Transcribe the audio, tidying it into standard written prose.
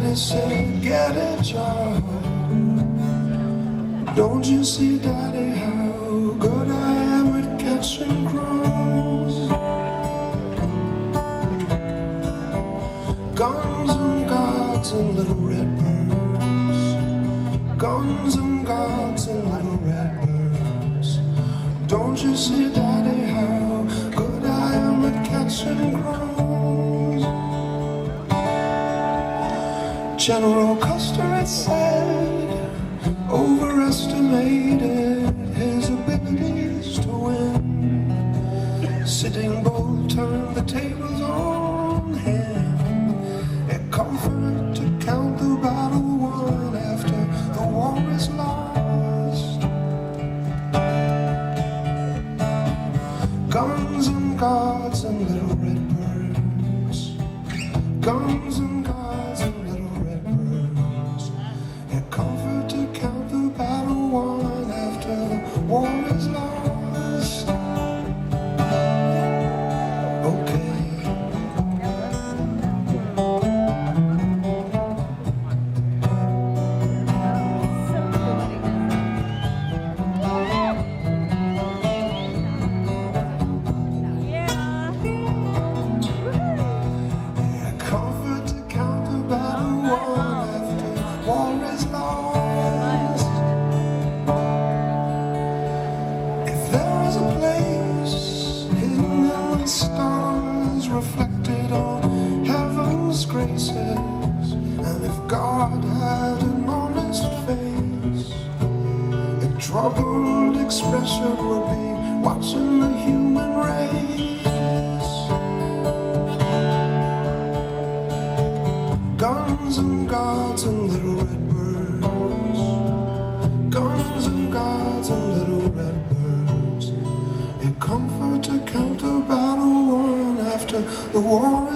Daddy said, get a job. Don't you see, Daddy, how good I am at catching crows? Guns and gods and little red birds. Guns and gods and little red birds. Don't you see, Daddy, how good I am at catching crows? General Custer, it said, overestimated his abilities to win. Sitting Bull turned the tables on him. A comfort to count the battle won after the war is lost. Guns and gods and little red birds. Guns and gods and little red birds. A comfort to count the battle won after the war is lost. Reflected on heaven's graces, and if God had an honest face, a troubled expression would be watching the human race. Guns and gods and little red birds. Guns and gods and little red birds. A comfort to count a battle won after the war